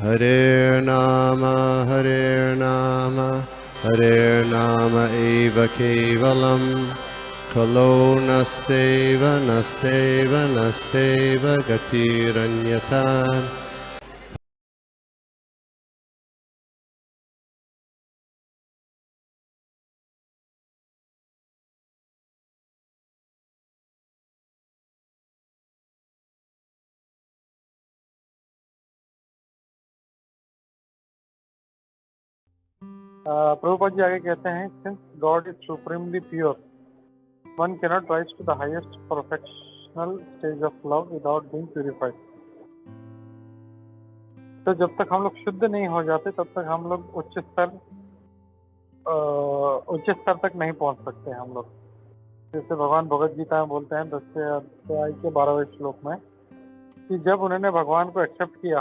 Hare Nama Hare Nama eva kevalam Kalo nasteva nasteva nasteva gatiranyata. Prabhupada ji आगे कहते हैं, since God is supremely pure, one cannot rise to the highest professional stage of love without being purified. तो जब तक हम लोग शुद्ध नहीं हो जाते तब तक हम लोग उच्च स्तर तक नहीं पहुंच सकते हम लोग। जैसे भगवान भगवद गीता में बोलते हैं 10 अध्याय के 12वें श्लोक में कि जब उन्होंने भगवान को एक्सेप्ट किया,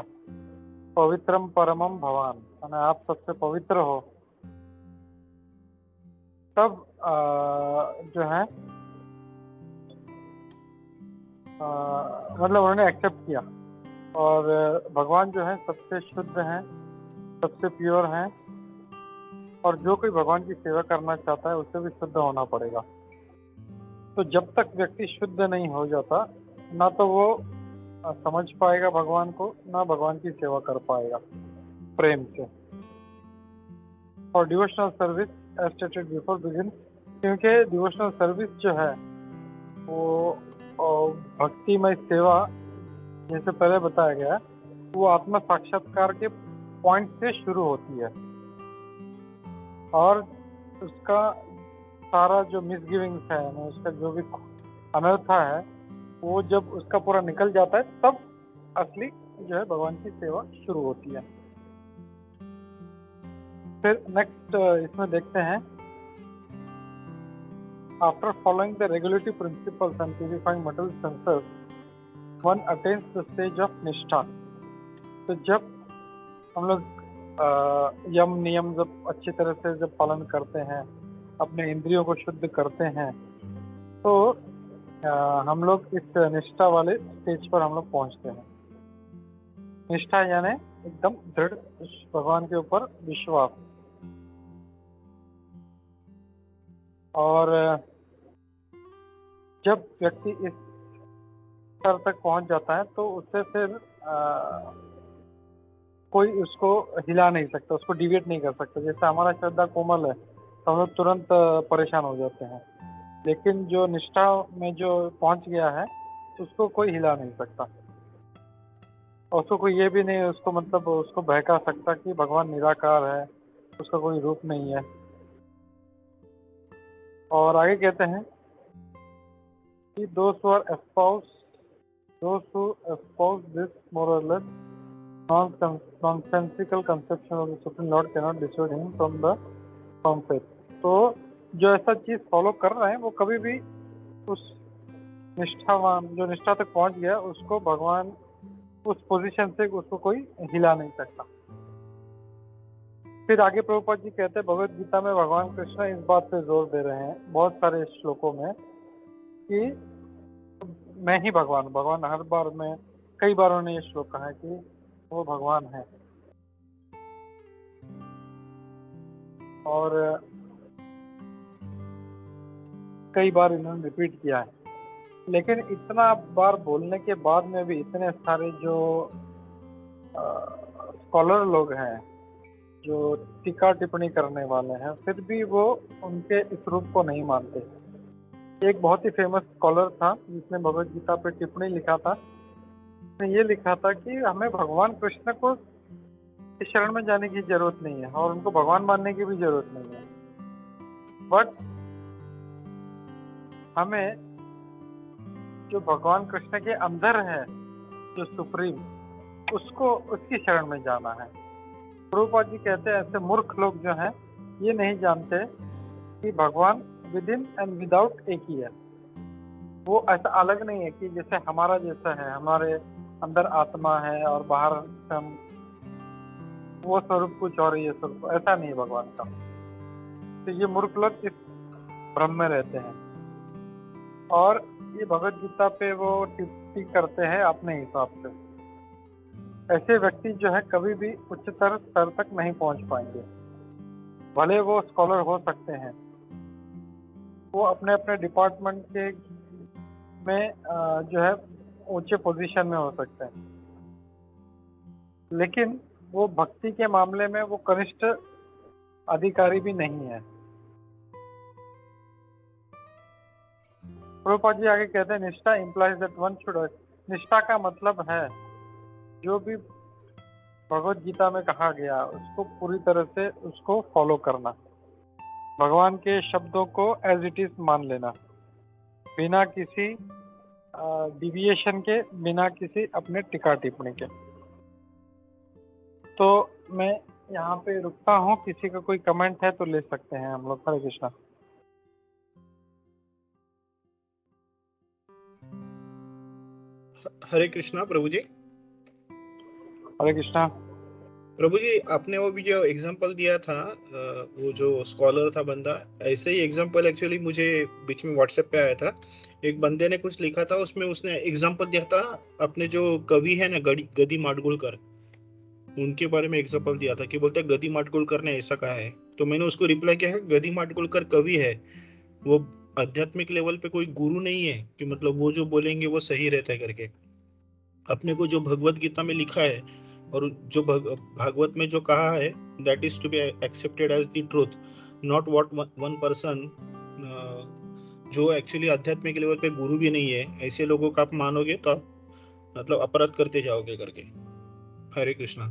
पवित्रम परमम भगवान, यानी आप सबसे पवित्र हो, तब जो है मतलब उन्होंने एक्सेप्ट किया और भगवान जो है सबसे शुद्ध हैं, सबसे प्योर हैं, और जो कोई भगवान की सेवा करना चाहता है उसे भी शुद्ध होना पड़ेगा। तो जब तक व्यक्ति शुद्ध नहीं हो जाता, ना तो वो समझ पाएगा भगवान को, ना भगवान की सेवा कर पाएगा प्रेम से। और devotional service as stated before begin, क्योंकि डिवोशनल सर्विस जो है वो भक्तिमय सेवा, जैसे पहले बताया गया, वो आत्म साक्षात्कार के पॉइंट से शुरू होती है और उसका सारा जो मिसगिविंग्स है, उसका जो भी अनर्था है, वो जब उसका पूरा निकल जाता है तब असली जो है भगवान की सेवा शुरू होती है। फिर नेक्स्ट इसमें देखते हैं, after following the regulatory principles and purifying material senses, one attains the stage of निष्ठा। तो जब हम लोग यम नियम जब अच्छी तरह से जब पालन करते हैं, अपने इंद्रियों को शुद्ध करते हैं, तो हम लोग इस निष्ठा वाले स्टेज पर हम लोग पहुंचते हैं। निष्ठा यानी एकदम दृढ़ भगवान के ऊपर विश्वास। और जब व्यक्ति इस स्तर तक पहुंच जाता है तो उससे फिर कोई उसको हिला नहीं सकता, उसको डिविएट नहीं कर सकता। जैसे हमारा श्रद्धा कोमल है तो हम लोग तुरंत परेशान हो जाते हैं, लेकिन जो निष्ठा में जो पहुंच गया है उसको कोई हिला नहीं सकता। उसको कोई ये भी नहीं, उसको मतलब उसको बहका सकता कि भगवान निराकार है, उसका कोई रूप नहीं है। और आगे कहते हैं कि those who espouse this more or less nonsensical conception of the Supreme Lord cannot dissuade him from the firm faith। तो जो ऐसा चीज फॉलो कर रहे हैं वो कभी भी उस निष्ठावान जो निष्ठा तक पहुंच गया उसको भगवान उस पोजीशन से उसको कोई हिला नहीं सकता। फिर आगे प्रभुपाद जी कहते हैं, भगवद गीता में भगवान कृष्ण इस बात पे जोर दे रहे हैं बहुत सारे श्लोकों में कि मैं ही भगवान हर बार में कई बार उन्होंने ये श्लोक कहा है कि वो भगवान है। और कई बार इन्होंने रिपीट किया है, लेकिन इतना बार बोलने के बाद में भी इतने सारे जो स्कॉलर लोग हैं, जो टीका टिप्पणी करने वाले हैं, फिर भी वो उनके इस रूप को नहीं मानते। एक बहुत ही फेमस स्कॉलर था जिसने भगवद गीता पे टिप्पणी लिखा था। उसने ये लिखा था कि हमें भगवान कृष्ण को इस शरण में जाने की जरूरत नहीं है और उनको भगवान मानने की भी जरूरत नहीं है, बट हमें जो भगवान कृष्ण के अंदर है, जो सुप्रीम, उसको उसकी शरण में जाना है। प्रभुपाद जी कहते हैं ऐसे मूर्ख लोग जो हैं ये नहीं जानते कि भगवान विद इन एंड विदाउट एक ही है। वो ऐसा अलग नहीं है कि जैसे हमारा जैसा है, हमारे अंदर आत्मा है और बाहर हम वो स्वरूप कुछ और ये स्वरूप, ऐसा नहीं है भगवान का। तो ये मूर्ख लोग इस भ्रम में रहते हैं और ये भगवद गीता पे वो टिप्पणी करते हैं अपने हिसाब से। ऐसे व्यक्ति जो है कभी भी उच्चतर स्तर तक नहीं पहुंच पाएंगे। भले वो स्कॉलर हो सकते हैं, वो अपने अपने डिपार्टमेंट के में जो है ऊंचे पोजीशन में हो सकते हैं, लेकिन वो भक्ति के मामले में वो कनिष्ठ अधिकारी भी नहीं है। प्रभुपाद जी आगे कहते हैं, निष्ठा इंप्लाइज दैट वन शुड, निष्ठा का मतलब है जो भी भगवत गीता में कहा गया उसको पूरी तरह से उसको फॉलो करना, भगवान के शब्दों को एज इट इज मान लेना, बिना किसी डिविएशन के, बिना किसी अपने टिक्का टिप्पणी के। तो मैं यहाँ पे रुकता हूँ, किसी का कोई कमेंट है तो ले सकते हैं हम लोग। हरे कृष्णा। हरे कृष्णा प्रभु जी। हरे कृष्णा। प्रभु जी, आपने वो भी जो एग्जांपल दिया था, वो जो स्कॉलर था बंदा, ऐसे ही एग्जांपल एक्चुअली मुझे बीच में व्हाट्सएप पे आया था। एक बंदे ने कुछ लिखा था, उसमें उसने एग्जांपल दिया था अपने जो कवि है ना, गदी माडगुलकर, उनके बारे में एग्जांपल दिया था कि बोलते हैं गदी माडगुलकर ने ऐसा कहा है। तो मैंने उसको रिप्लाई किया है, गदी माडगुलकर कवि है, वो आध्यात्मिक लेवल पे कोई गुरु नहीं है कि मतलब वो जो बोलेंगे वो सही रहता है करके। अपने को जो भगवत गीता में लिखा है और जो भागवत में जो कहा है, that is to be accepted as the truth, not what one person जो एक्चुअली आध्यात्मिक लेवल पे गुरु भी नहीं है, ऐसे लोगों का आप मानोगे तो आप मतलब अपराध करते जाओगे करके। हरे कृष्णा।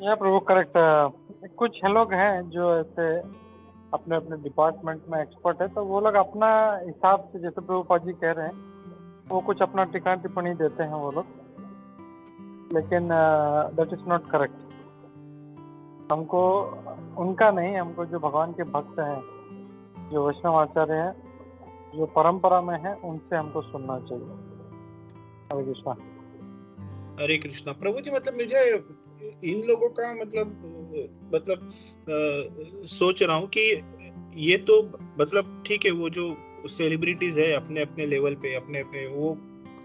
या प्रभु करेक्ट। कुछ लोग हैं जो ऐसे अपने अपने डिपार्टमेंट में एक्सपर्ट है, तो वो लोग अपना हिसाब से, जैसे प्रभुपाद जी कह रहे हैं, वो कुछ अपना टिक्का टिप्पणी देते हैं वो लोग, लेकिन दैट इज नॉट करेक्ट। हमको उनका नहीं, हमको जो भगवान के भक्त हैं, जो वैष्णव आचार्य हैं, जो परंपरा में है, उनसे हमको सुनना चाहिए। हरे कृष्णा। हरे कृष्णा। प्रभु जी, मतलब मुझे इन लोगों का मतलब सोच रहा हूँ कि ये तो मतलब ठीक है, वो जो सेलिब्रिटीज है अपने अपने लेवल पे, अपने अपने वो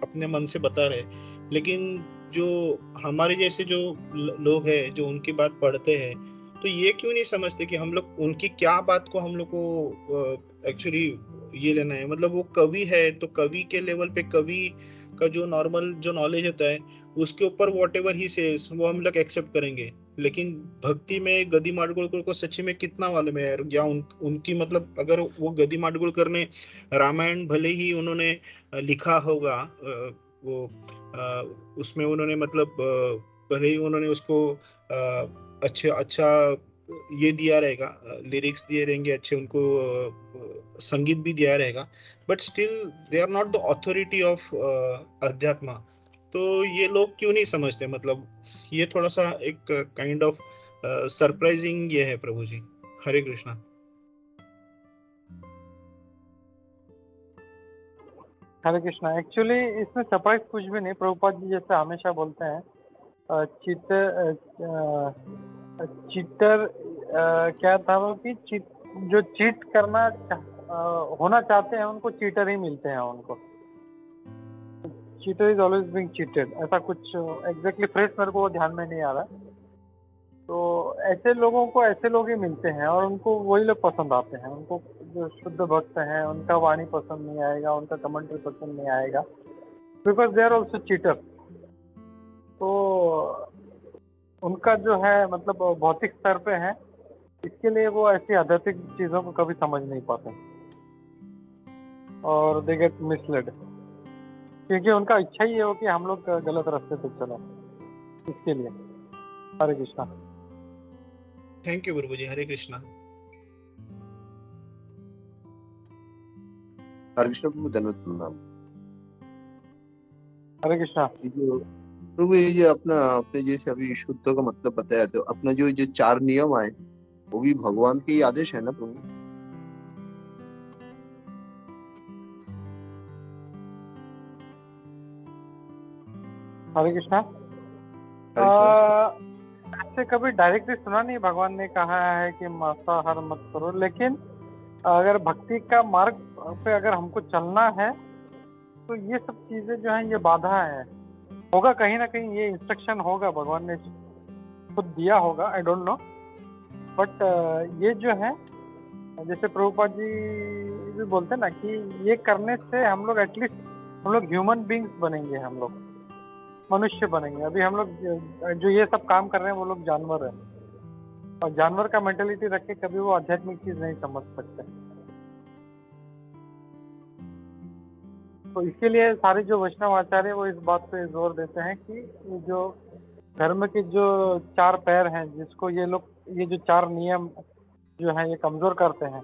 अपने मन से बता रहे, लेकिन जो हमारे जैसे जो लोग हैं जो उनकी बात पढ़ते हैं, तो ये क्यों नहीं समझते कि हम लोग उनकी क्या बात को हम लोग को एक्चुअली ये लेना है। मतलब वो कवि है तो कवि के लेवल पे कवि का जो नॉर्मल जो नॉलेज होता है उसके ऊपर वॉट एवर ही सेज वो हम लोग एक्सेप्ट करेंगे, लेकिन भक्ति में गदी माडगुलकर को सच्ची में कितना मालूम है यार, या उनकी मतलब अगर वो गदी माडगुलकर ने रामायण भले ही उन्होंने लिखा होगा, वो उसमें उन्होंने मतलब भले ही उन्होंने उसको अच्छा ये दिया रहेगा, लिरिक्स दिए रहेंगे अच्छे, उनको संगीत भी दिया रहेगा, but still they are not the authority of अध्यात्म। तो ये लोग क्यों नहीं समझते, मतलब ये थोड़ा सा एक काइंड ऑफ सरप्राइजिंग ये है प्रभु जी। हरे कृष्णा। हरे कृष्णा। एक्चुअली इसमें सरप्राइज कुछ भी नहीं। प्रभुपाद जी जैसे हमेशा बोलते हैं, चीटर क्या था वो कि जो चीट करना होना चाहते हैं उनको चीटर ही मिलते हैं उनको। Cheater is always being cheated, ऐसा कुछ एग्जैक्टली फ्रेश मेरे को ध्यान में नहीं आ रहा। तो ऐसे लोगों को ऐसे लोग ही मिलते हैं और उनको वही लोग पसंद आते हैं। उनको जो शुद्ध भक्त हैं उनका वाणी पसंद नहीं आएगा, उनका कमेंट्री पसंद नहीं आएगा, because they are also cheater. तो उनका जो है मतलब भौतिक स्तर पे है, इसके लिए वो ऐसी आध्यात्मिक चीज़ों को कभी समझ नहीं पाते और दे गेट मिसलेड, क्योंकि उनका इच्छा ही हो कि हम लोग गलत रास्ते पे चलें, इसके लिए। हरे कृष्णा। थैंक यू प्रभु जी। हरे कृष्णा। हरे कृष्ण प्रभु, धन्यवाद प्रणाम। हरे कृष्णा। प्रभु ये जो अपना आपने जैसे अभी शुद्ध का मतलब बताया, तो अपना जो 4 नियम आए वो भी भगवान के ही आदेश है ना प्रभु? हरे कृष्णा। ऐसे कभी डायरेक्टली सुना नहीं भगवान ने कहा है कि मांसाहार मत करो, लेकिन अगर भक्ति का मार्ग पे अगर हमको चलना है तो ये सब चीजें जो हैं ये बाधा है। होगा कहीं ना कहीं, ये इंस्ट्रक्शन होगा, भगवान ने खुद दिया होगा, आई डोंट नो। बट ये जो है, जैसे प्रभुपाद जी भी बोलते हैं ना कि ये करने से हम लोग एटलीस्ट हम लोग ह्यूमन बींग्स बनेंगे, हम लोग मनुष्य बनेंगे। अभी हम लोग जो ये सब काम कर रहे हैं वो लोग जानवर हैं, और जानवर का मेंटेलिटी रख के कभी वो आध्यात्मिक चीज नहीं समझ सकते। तो इसके लिए सारे जो वैष्णव आचार्य वो इस बात पे जोर देते हैं कि ये जो धर्म के जो 4 पैर हैं, जिसको ये लोग, ये जो 4 नियम जो हैं ये कमजोर करते हैं,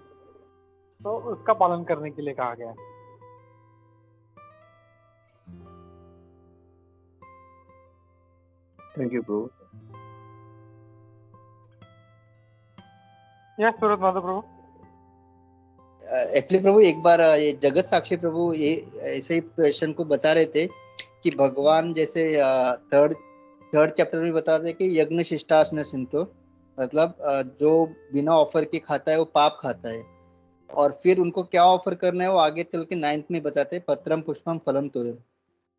तो उसका पालन करने के लिए कहा गया है। Thank you Prabhu. Yes Surat Madhav Prabhu. Actually Prabhu एक बार ये जगत साक्षी प्रभु ये ऐसे ही क्वेश्चन को बता रहे थे कि भगवान जैसे थर्ड चैप्टर में बताते हैं कि यज्ञ शिष्टासन सिंतो, मतलब जो बिना ऑफर के खाता है वो पाप खाता है। और फिर उनको क्या ऑफर करना है वो आगे चल के 9th में बताते हैं, पत्रम पुष्पम फलम तोयम।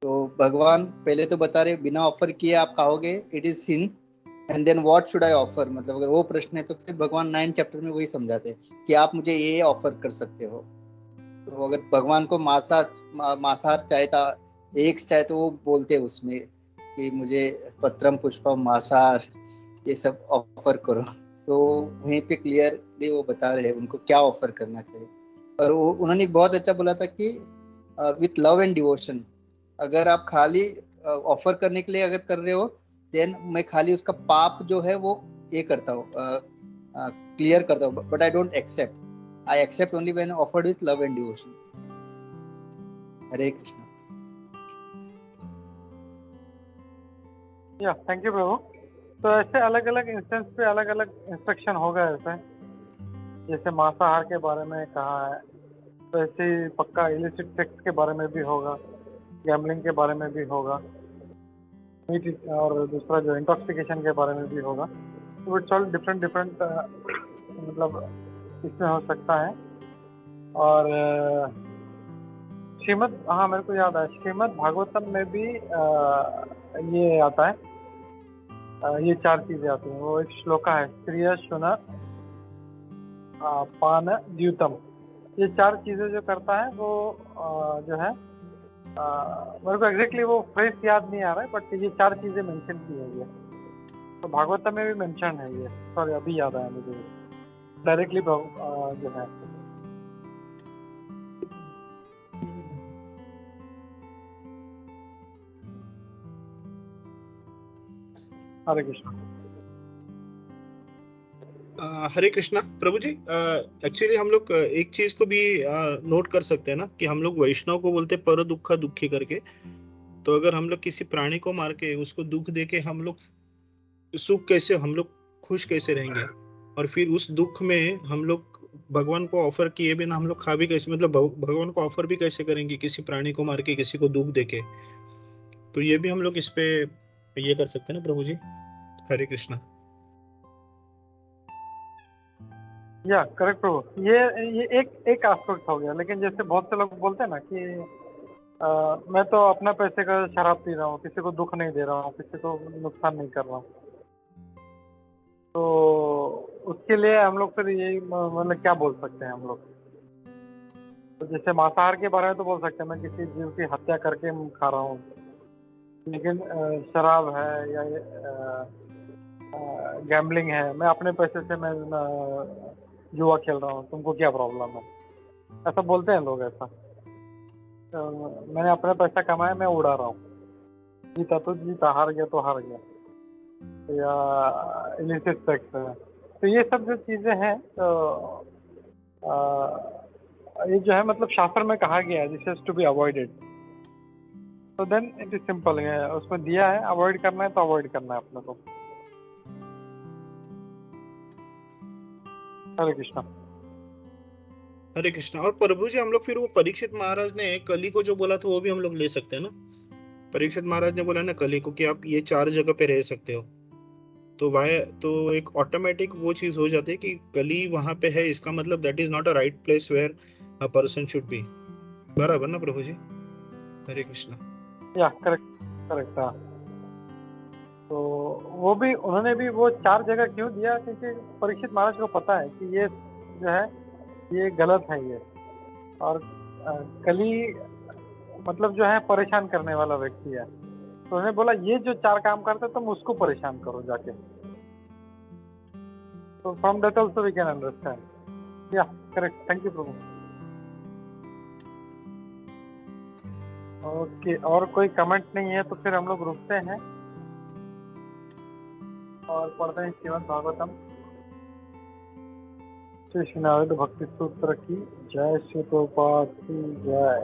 तो भगवान पहले तो बता रहे बिना ऑफर किए आप खाओगे, it is sin, and then what should I offer, मतलब अगर वो प्रश्न है तो फिर भगवान 9th चैप्टर में वही समझाते हैं कि आप मुझे ये ऑफर कर सकते हो। तो अगर भगवान को मांसाहार चाहे था, एग्स चाहे, तो वो बोलते हैं उसमें कि मुझे पत्रम पुष्पम मांसाहार ये सब ऑफर करो। तो वहीं पे क्लियरली वो बता रहे हैं उनको क्या ऑफर करना चाहिए। और वो उन्होंने बहुत अच्छा बोला था कि विथ लव एंड डिवोशन, अगर आप खाली ऑफर करने के लिए अगर कर रहे हो, देन मैं खाली उसका पाप जो है वो ये करता हूँ, क्लियर करता हूँ, but I don't accept, I accept only when offered with love and devotion. Hare Krishna. Yeah thank you प्रभु। तो ऐसे अलग अलग इंस्टेंस पे अलग अलग इंस्ट्रक्शन होगा। ऐसे जैसे मांसाहार के बारे में कहा है, तो ऐसे ही पक्का इलिसिट सेक्स के बारे में भी होगा, गैम्बलिंग के बारे में भी होगा, मीट और दूसरा जो इंटॉक्सिकेशन के बारे में भी होगा। तो इट्स ऑल डिफरेंट मतलब इसमें हो सकता है। और श्रीमद्, हाँ मेरे को याद है, श्रीमद् भागवतम में भी ये आता है, ये 4 चीजें आती हैं। वो एक श्लोका है, स्त्रिय शुन पान द्यूतम। ये 4 चीजें जो करता है वो जो है, मेरे को एग्जैक्टली वो फ्रेज याद नहीं आ रहा है, बट ये 4 चीजें मेंशन की है ये, तो भागवतम में भी मेंशन है ये। सॉरी अभी याद आया मुझे डायरेक्टली जो है। हरे कृष्णा। हरे कृष्णा प्रभु जी। एक्चुअली हम लोग एक चीज को भी नोट कर सकते हैं ना कि हम लोग वैष्णव को बोलते हैं पर दुखा दुखी करके। तो अगर हम लोग किसी प्राणी को मार के उसको दुख दे के हम लोग सुख कैसे, हम लोग खुश कैसे रहेंगे, और फिर उस दुख में हम लोग भगवान को ऑफर किए बिना हम लोग खा भी कैसे, मतलब भगवान को ऑफर भी कैसे करेंगे किसी प्राणी को मार के, किसी को दुख देके। तो ये भी हम लोग इस पे ये कर सकते हैं ना प्रभु जी। हरे कृष्णा। या करेक्ट प्रभु। ये एक एस्पेक्ट हो गया। लेकिन जैसे बहुत से लोग बोलते हैं ना कि मैं तो अपना पैसे का शराब पी रहा हूँ, किसी को दुख नहीं दे रहा हूँ, किसी को नुकसान नहीं कर रहा हूँ, तो उसके लिए हम लोग फिर यही मतलब क्या बोल सकते हैं हम लोग। तो जैसे मांसाहार के बारे में तो बोल सकते हैं मैं किसी जीव की हत्या करके खा रहा हूँ, लेकिन शराब है या गैम्बलिंग है, मैं अपने पैसे से मैं जुआ खेल रहा हूँ, तुमको क्या प्रॉब्लम है, ऐसा बोलते हैं लोग। ऐसा मैंने अपना पैसा कमाया, मैं उड़ा रहा हूँ, जीता तो जीता, हार गया तो हार गया, या इलिसिट सेक्स है। तो ये सब जो चीज़ें हैं, तो ये जो है मतलब शास्त्र में कहा गया है this has to be avoided. तो देन इट इज सिंपल है, उसमें दिया है अवॉइड करना है तो अवॉइड करना है अपने को। हरे कृष्णा। हरे कृष्णा। और प्रभु जी हम लोग फिर वो परीक्षित महाराज ने कली को जो बोला था वो भी हम लोग ले सकते हैं ना। परीक्षित महाराज ने बोला ना कली को कि आप ये 4 जगह पे रह सकते हो, तो वह तो एक ऑटोमेटिक वो चीज हो जाती है कि कली वहां पे है, इसका मतलब that is not a right place where a person should be. बराबर ना प्रभु जी। हरे कृष्णा। या करेक्ट करेक्ट। हाँ, तो वो भी उन्होंने भी वो 4 जगह क्यों दिया, क्योंकि परीक्षित महाराज को पता है कि ये जो है ये गलत है ये, और कली मतलब जो है परेशान करने वाला व्यक्ति है, तो उन्होंने बोला ये जो 4 काम करते तुम उसको परेशान करो जाके। तो from that also we can understand. Yeah correct, thank you Prabhu. Okay, और कोई कमेंट नहीं है तो फिर हम लोग रुकते हैं और पढ़ते हैं श्रीमद् भागवतम। श्री नारद भक्ति सूत्र की जय, श्री प्रभुपाद की जय।